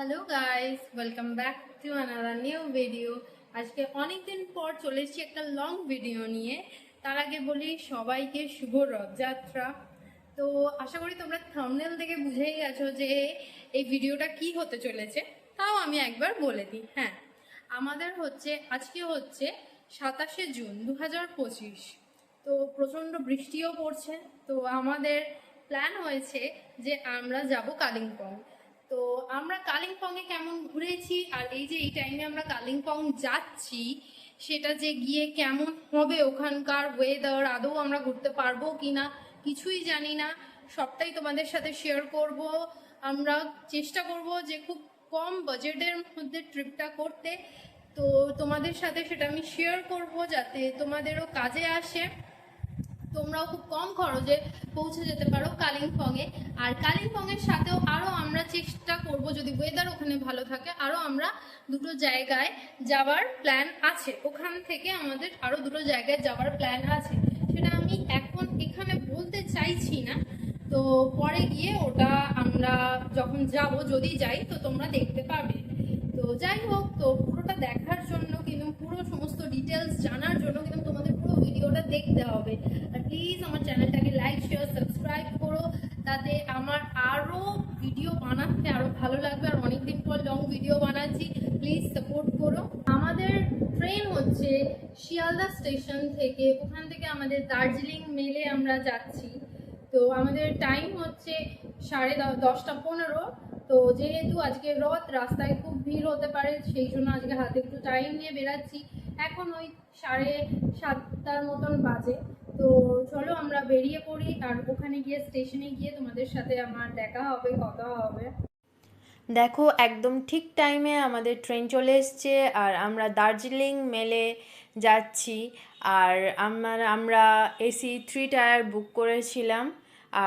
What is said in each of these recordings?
Hello guys, welcome back to another new video. আজকে অনেক দিন পর চলে এসেছি একটা লং ভিডিও নিয়ে। তার আগে বলি সবাইকে শুভ রথযাত্রা। তো আশা করি তোমরা থাম্বনেল দেখে বুঝেই গেছো যে এই ভিডিওটা কি হতে চলেছে। তাও আমি একবার বলে দিই। হ্যাঁ, আমাদের আজকে হচ্ছে 27শে জুন 2025। তো প্রচণ্ড বৃষ্টিও পড়ছে। তো আমাদের প্ল্যান হয়েছে যে আমরা যাব কালিম্পং। তো আমরা কালিম্পংয়ে কেমন ঘুরেছি আর এই টাইমে আমরা কালিম্পং যাচ্ছি, সেটা যে গিয়ে কেমন হবে, ওখানকার ওয়েদার, আদৌ আমরা ঘুরতে পারবো কিনা কিছুই জানি না। সবটাই তোমাদের সাথে শেয়ার করব। আমরা চেষ্টা করব যে খুব কম বাজেটের মধ্যে ট্রিপটা করতে। তো তোমাদের সাথে সেটা আমি শেয়ার করব যাতে তোমাদেরও কাজে আসে, তোমরাও খুব কম খরচে পৌঁছে যেতে পারো কালিম্পংয়ে। আর কালিম্পংয়ের সাথেও আরও আমরা চেষ্টা করব, যদি ওয়েদার ওখানে ভালো থাকে, আরও আমরা দুটো জায়গায় যাওয়ার প্ল্যান আছে। ওখান থেকে আমাদের আরও দুটো জায়গায় যাওয়ার প্ল্যান আছে, সেটা আমি এখন এখানে বলতে চাইছি না। তো পরে গিয়ে ওটা আমরা যখন যাব, যদি যাই, তো তোমরা দেখতে পাবে। তো যাই হোক, তো পুরোটা দেখার জন্য কিন্তু, পুরো সমস্ত ডিটেলস জানার জন্য কিন্তু তোমাদের পুরো ভিডিওটা দেখতে হবে। আর প্লিজ আমার চ্যানেলটাকে লাইক, শেয়ার, সাবস্ক্রাইব করো, তাতে আমার আরও ভিডিও বানাতে আরও ভালো লাগবে। আর অনেকদিন পর লং ভিডিও বানাচ্ছি, প্লিজ সাপোর্ট করো। আমাদের ট্রেন হচ্ছে শিয়ালদা স্টেশন থেকে, ওখান থেকে আমাদের দার্জিলিং মেলে আমরা যাচ্ছি। তো আমাদের টাইম হচ্ছে 10:15। তো যেহেতু আজকে রথ, রাস্তায় খুব ভিড় হতে পারে, সেই জন্য আজকে হাতে একটু টাইম নিয়ে বেরাচ্ছি। এখন ওই 7:30 মতন বাজে। তো চলো আমরা বেরিয়ে পড়ি, আর ওখানে গিয়ে স্টেশনে গিয়ে তোমাদের সাথে আমার দেখা হবে, কথা হবে। দেখো, একদম ঠিক টাইমে আমাদের ট্রেন চলে এসছে আর আমরা দার্জিলিং মেলে যাচ্ছি। আর আমরা এসি 3 টায়ার বুক করেছিলাম।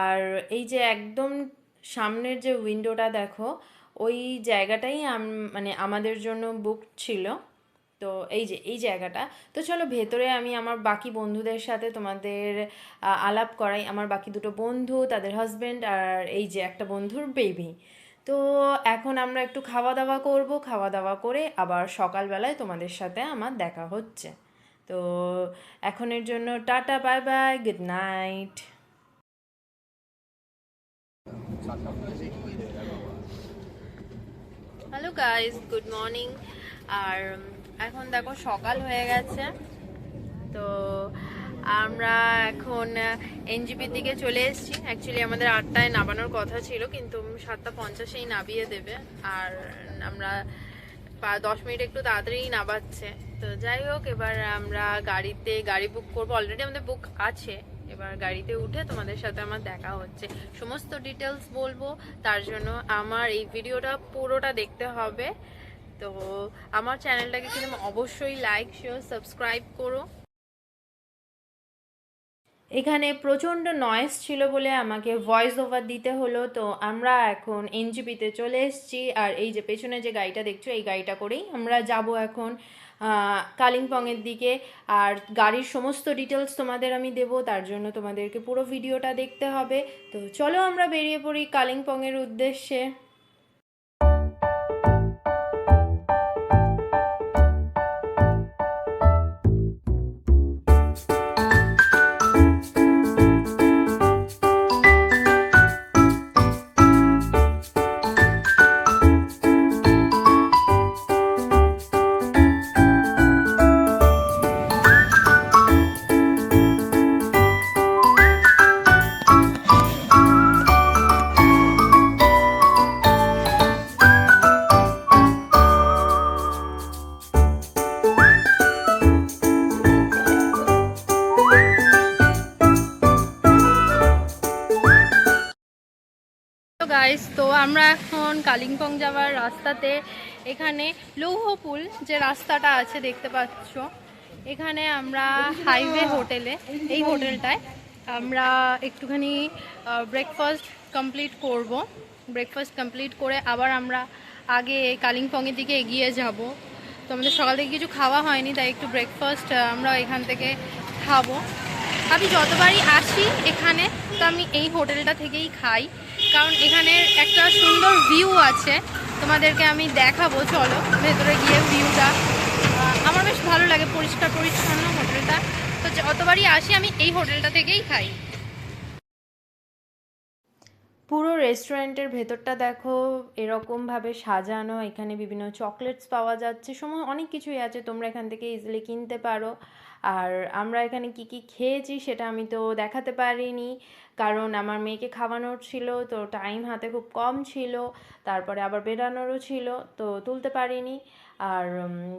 আর এই যে একদম সামনের যে উইন্ডোটা দেখো, ওই জায়গাটাই মানে আমাদের জন্য বুক ছিল। তো এই যে এই জায়গাটা। তো চলো ভেতরে আমি আমার বাকি বন্ধুদের সাথে তোমাদের আলাপ করাই। আমার বাকি দুটো বন্ধু, তাদের হাজব্যান্ড, আর এই যে একটা বন্ধুর বেবি। তো এখন আমরা একটু খাওয়া দাওয়া করব, খাওয়া দাওয়া করে আবার সকালবেলায় তোমাদের সাথে আমার দেখা হচ্ছে। তো এখনের জন্য টাটা, bye bye, good night. Hello guys, good morning. আর এখন দেখো সকাল হয়ে গেছে। তো আমরা এখন এনজিপির দিকে চলে এসেছি। অ্যাকচুয়ালি আমাদের 8টায় নামানোর কথা ছিল, কিন্তু 7:50-এই নামিয়ে দেবে। আর আমরা 10 মিনিট একটু তাড়াতাড়ি নামাচ্ছে। তো যাই হোক, এবার আমরা গাড়ি বুক করবো। অলরেডি আমাদের বুক আছে। এবার গাড়িতে উঠে তোমাদের সাথে আমার দেখা হচ্ছে, সমস্ত ডিটেলস বলবো। তার জন্য আমার এই ভিডিওটা পুরোটা দেখতে হবে। তো আমার চ্যানেলটাকে কিন্তু অবশ্যই লাইক, শেয়ার, সাবস্ক্রাইব করো। এখানে প্রচণ্ড নয়েজ ছিল বলে আমাকে ভয়েস ওভার দিতে হলো। তো আমরা এখন এনজিপিতে চলে এসেছি। আর এই যে পেছনে যে গাড়িটা দেখছো, এই গাড়িটা করেই আমরা যাব এখন কালিম্পংয়ের দিকে। আর গাড়ির সমস্ত ডিটেলস তোমাদের আমি দেবো, তার জন্য তোমাদেরকে পুরো ভিডিওটা দেখতে হবে। তো চলো আমরা বেরিয়ে পড়ি কালিম্পংয়ের উদ্দেশ্যে। গাইস, তো আমরা এখন কালিম্পং যাওয়ার রাস্তাতে, এখানে লৌহপুল যে রাস্তাটা আছে দেখতে পাচ্ছ, এখানে আমরা হাইওয়ে হোটেলে, এই হোটেলটায় আমরা একটুখানি ব্রেকফাস্ট কমপ্লিট করব। ব্রেকফাস্ট কমপ্লিট করে আবার আমরা আগে কালিম্পংয়ের দিকে এগিয়ে যাব। তো আমাদের সকাল থেকে কিছু খাওয়া হয়নি, তাই একটু ব্রেকফাস্ট আমরা এখান থেকে খাবো। আমি যতবারই আসি এখানে, তো আমি এই হোটেলটা থেকেই খাই। কারণ এখানের একটা সুন্দর ভিউ আছে, তোমাদেরকে আমি দেখাবো। চলো ভেতরে গিয়ে ভিউটা। আমার বেশ ভালো লাগে, পরিষ্কার পরিচ্ছন্ন হোটেলটা। তো যতবারই আসি আমি এই হোটেলটা থেকেই খাই। পুরো রেস্টুরেন্টের ভেতরটা দেখো এরকমভাবে সাজানো, এখানে বিভিন্ন চকলেটস পাওয়া যাচ্ছে, অনেক কিছুই আছে, তোমরা এখান থেকে ইজিলি কিনতে পারো। আর আমরা এখানে কি কি খেয়েছি সেটা আমি তো দেখাতে পারিনি, কারণ আমার মেয়েকে খাওয়ানোর ছিল, তো টাইম হাতে খুব কম ছিল, তারপরে আবার বেরানোরও ছিল, তো তুলতে পারিনি। আর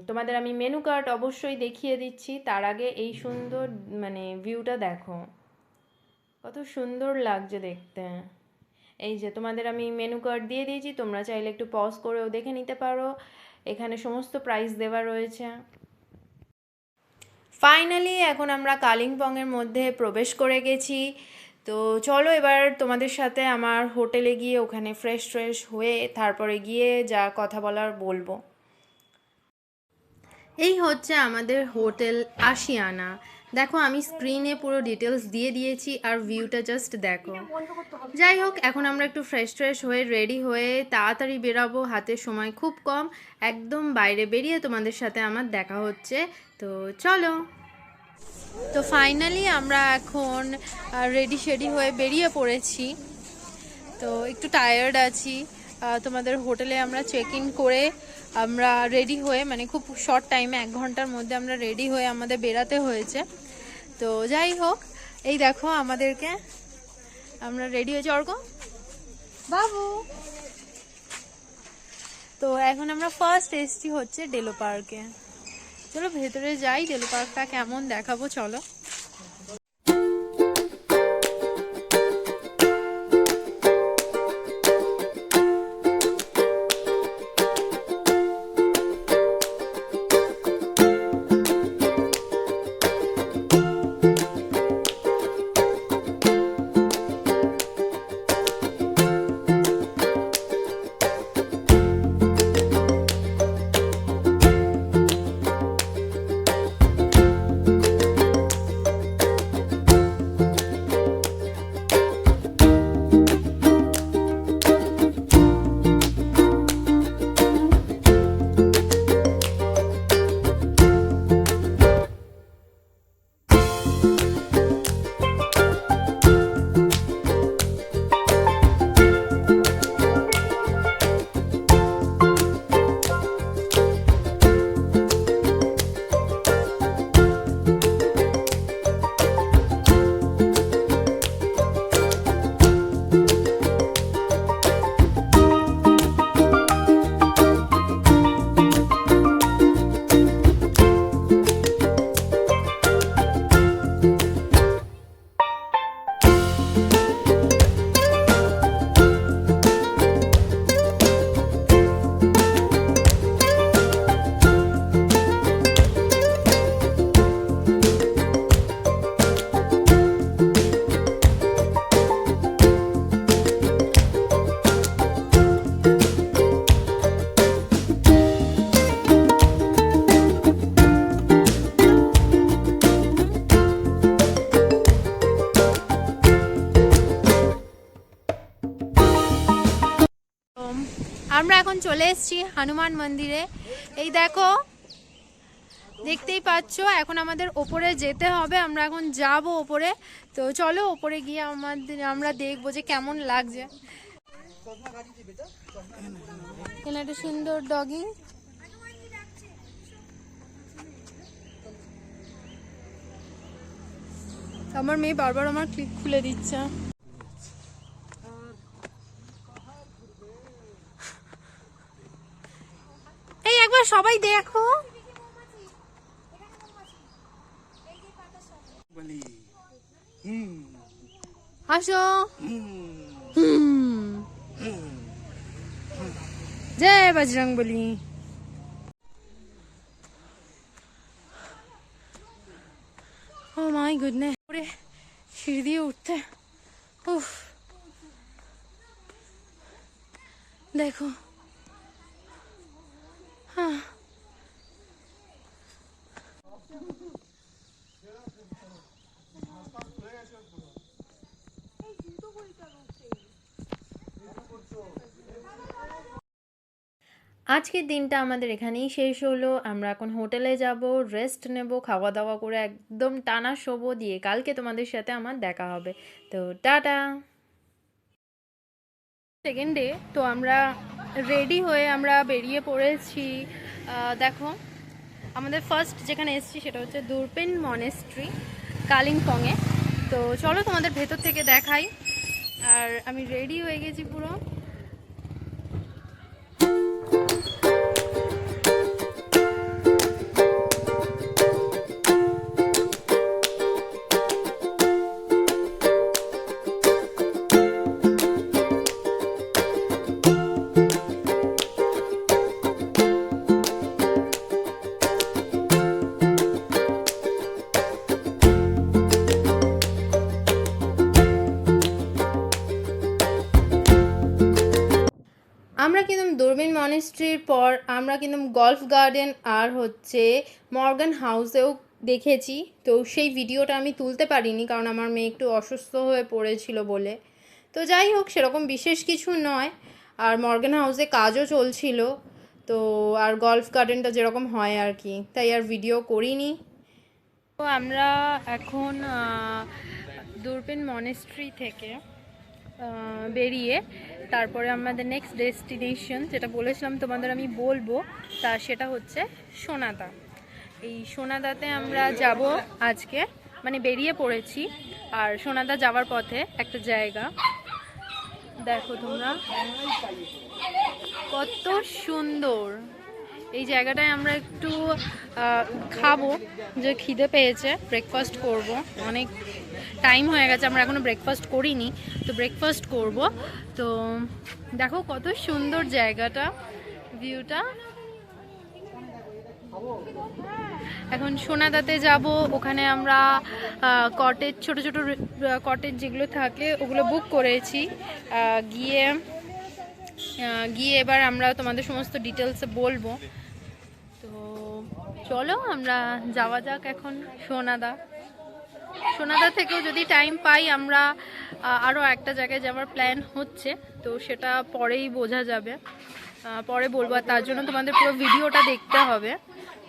তোমাদের আমি মেনু কার্ড অবশ্যই দেখিয়ে দিচ্ছি, তার আগে এই সুন্দর মানে ভিউটা দেখো, কত সুন্দর লাগছে দেখতে। এই যে তোমাদের আমি মেনু কার্ড দিয়ে দিয়েছি, তোমরা চাইলে একটু পজ করেও দেখে নিতে পারো, এখানে সমস্ত প্রাইস দেওয়া রয়েছে। ফাইনালি এখন আমরা কালিম্পংয়ের মধ্যে প্রবেশ করে গেছি। তো চলো এবার তোমাদের সাথে আমার হোটেলে গিয়ে ওখানে ফ্রেশ হয়ে তারপরে গিয়ে যা কথা বলার বলবো। এই হচ্ছে আমাদের হোটেল আশিয়ানা। দেখো আমি স্ক্রিনে পুরো ডিটেলস দিয়ে দিয়েছি, আর ভিউটা জাস্ট দেখো। যাই হোক, এখন আমরা একটু ফ্রেশ হয়ে রেডি হয়ে তাড়াতাড়ি বেরাবো, হাতে সময় খুব কম, একদম বাইরে বেরিয়ে তোমাদের সাথে আমার দেখা হচ্ছে। তো চলো। তো ফাইনালি আমরা এখন রেডি হয়ে বেরিয়ে পড়েছি। তো একটু টায়ার্ড আছি, তোমাদের হোটেলে আমরা চেক ইন করে আমরা রেডি হয়ে, মানে খুব শর্ট টাইমে 1 ঘন্টার মধ্যে আমরা রেডি হয়ে আমাদের বেরাতে হয়েছে। তো যাই হোক, এই দেখো আমাদেরকে, আমরা রেডি হয়েছি। অর্ক বাবু, তো এখন আমরা ফার্স্ট এসছি হচ্ছে ডেলো পার্কে। চলো ভেতরে যাই, ডেলো পার্কটা কেমন দেখাবো চলো। আমরা এখন চলে এসেছি হনুমান মন্দিরে। এই দেখো, দেখতেই পাচ্ছ, এখন আমাদের ওপরে যেতে হবে, আমরা এখন যাব ওপরে। তো চলো ওপরে গিয়ে আমরা দেখবো যে কেমন লাগছে। এখানে একটা সুন্দর ডগি, আমার মেয়ে বারবার আমার ক্লিপ খুলে দিচ্ছে। এই একবার সবাই দেখো, আসো। জয় বজরংবলী। ও মাই গুডনেস, ওরে সিঁড়ি দিয়ে উঠতে, উফ দেখো। হ্যাঁ, আজকের দিনটা আমাদের এখানেই শেষ হলো। আমরা এখন হোটেলে যাব, রেস্ট নেব, খাওয়া দাওয়া করে একদম টানা শোবো, দিয়ে কালকে তোমাদের সাথে আমার দেখা হবে। তো টাটা। সেকেন্ড ডে, তো আমরা রেডি হয়ে আমরা বেরিয়ে পড়েছি। দেখো, আমাদের ফার্স্ট যেখানে এসেছি সেটা হচ্ছে দুরপেন মনেস্ট্রি, কালিম্পংয়ে। তো চলো তোমাদের ভেতর থেকে দেখাই। আর আমি রেডি হয়ে গেছি পুরো। আমরা কিন্তু দূরবীন মনেস্ট্রির পর আমরা কিন্তু গল্ফ গার্ডেন আর হচ্ছে মর্গান হাউসেও দেখেছি। তো সেই ভিডিওটা আমি তুলতে পারিনি, কারণ আমার মেয়ে একটু অসুস্থ হয়ে পড়েছিল বলে। তো যাই হোক, সেরকম বিশেষ কিছু নয়। আর মর্গান হাউসে কাজও চলছিল, তো আর গল্ফ গার্ডেনটা যেরকম হয় আর কি, তাই আর ভিডিও করিনি। তো আমরা এখন দূরবীন মনেস্ট্রি থেকে বেরিয়ে তারপরে আমাদের নেক্সট ডেস্টিনেশন, যেটা বলেছিলাম তোমাদের আমি বলবো, তা সেটা হচ্ছে সোনাদা। এই সোনাদাতে আমরা যাব আজকে, মানে বেরিয়ে পড়েছি। আর সোনাদা যাওয়ার পথে একটা জায়গা দেখো তোমরা, কত সুন্দর এই জায়গাটায়। আমরা একটু খাবো, যে খিদে পেয়েছে, ব্রেকফাস্ট করব। অনেক টাইম হয়ে গেছে, আমরা এখনো ব্রেকফাস্ট করিনি, তো ব্রেকফাস্ট করব। তো দেখো কত সুন্দর জায়গাটা, ভিউটা। এখন সোনাদাতে যাব, ওখানে আমরা কটেজ, ছোট ছোট কটেজ যেগুলো থাকে ওগুলো বুক করেছি। গিয়ে এবার আমরা তোমাদের সমস্ত ডিটেলসে বলবো। তো চলো আমরা যাওয়া যাক এখন সোনাদা থেকেও যদি টাইম পাই আমরা আরও একটা জায়গায় যাওয়ার প্ল্যান হচ্ছে, তো সেটা পরেই বোঝা যাবে, পরে বলবো। আর তার জন্য তোমাদের পুরো ভিডিওটা দেখতে হবে,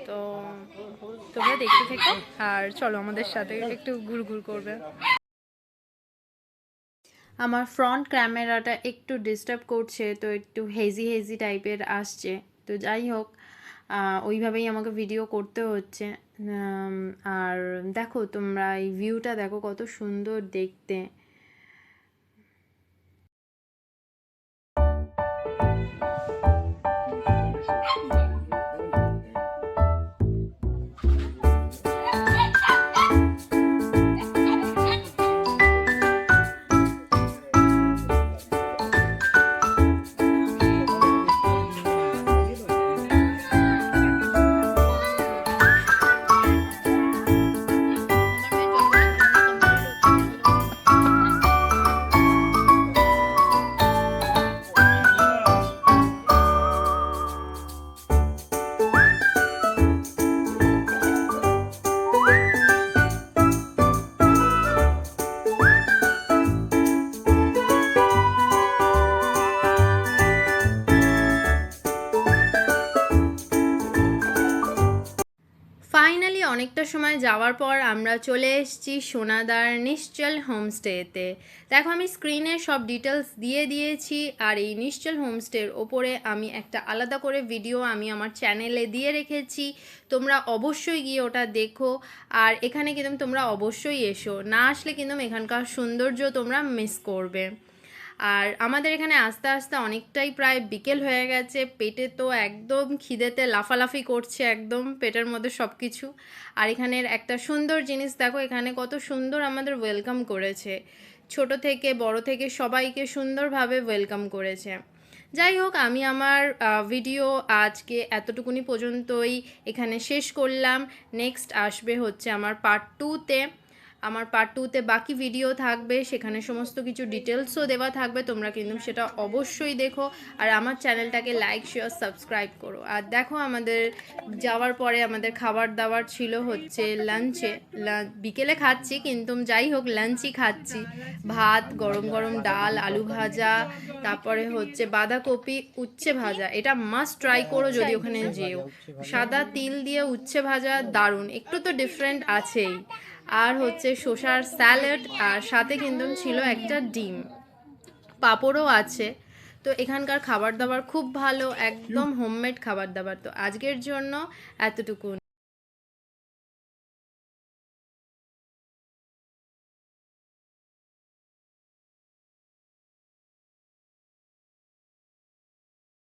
তো তোমরা দেখতে থেকো। আর চলো আমাদের সাথে একটু ঘুরঘুর করবে। আমার ফ্রন্ট ক্যামেরাটা একটু ডিস্টার্ব করছে, তো একটু হেজি টাইপের আসছে। তো যাই হোক, ওইভাবেই আমাকে ভিডিও করতে হচ্ছে। আর দেখো তোমরা এই ভিউটা দেখো, কত সুন্দর দেখতে। ফাইনালি অনেকটা সময় যাওয়ার পর আমরা চলে এসেছি সোনাদার নিশ্চল হোমস্টেতে। দেখো, আমি স্ক্রিনে সব ডিটেলস দিয়ে দিয়েছি। আর এই নিশ্চল হোমস্টের ওপরে আমি একটা আলাদা করে ভিডিও আমি আমার চ্যানেলে দিয়ে রেখেছি, তোমরা অবশ্যই গিয়ে ওটা দেখো। আর এখানে কিন্তু তোমরা অবশ্যই এসো, না আসলে কিন্তু এখানকার সৌন্দর্য তোমরা মিস করবে। আর আমাদের এখানে আস্তে আস্তে অনেকটাই প্রায় বিকেল হয়ে গেছে, পেটে তো একদম খিদেতে লাফালাফি করছে, একদম পেটের মধ্যে সব কিছু। আর এখানের একটা সুন্দর জিনিস দেখো, এখানে কত সুন্দর আমাদের ওয়েলকাম করেছে, ছোট থেকে বড় থেকে সবাইকে সুন্দরভাবে ওয়েলকাম করেছে। যাই হোক, আমি আমার ভিডিও আজকে এতটুকুনি পর্যন্তই এখানে শেষ করলাম। নেক্সট আসবে হচ্ছে আমার পার্ট 2-তে। আমার পার্ট 2-তে বাকি ভিডিও থাকবে, সেখানে সমস্ত কিছু ডিটেলসও দেওয়া থাকবে, তোমরা কিন্তু সেটা অবশ্যই দেখো। আর আমার চ্যানেলটাকে লাইক শেয়ার সাবস্ক্রাইব করো। আর দেখো আমাদের যাওয়ার পরে আমাদের খাবার দাবার ছিল হচ্ছে লাঞ্চে, বিকেলে খাচ্ছি কিন্তু যাই হোক লাঞ্চই খাচ্ছি। ভাত, গরম গরম ডাল, আলু ভাজা, তারপরে হচ্ছে বাঁধাকপি উচ্ছে ভাজা, এটা মাস্ট ট্রাই করো যদি ওখানে যেও। সাদা তিল দিয়ে উচ্ছে ভাজা দারুণ, একটু তো ডিফারেন্ট আছেই। আর হচ্ছে শসার স্যালাড, আর সাথে কিন্তু ছিল একটা ডিম, পাঁপড়ও আছে। তো এখানকার খাবার দাবার খুব ভালো, একদম হোমমেড খাবার দাবার। তো আজকের জন্য এতটুকু।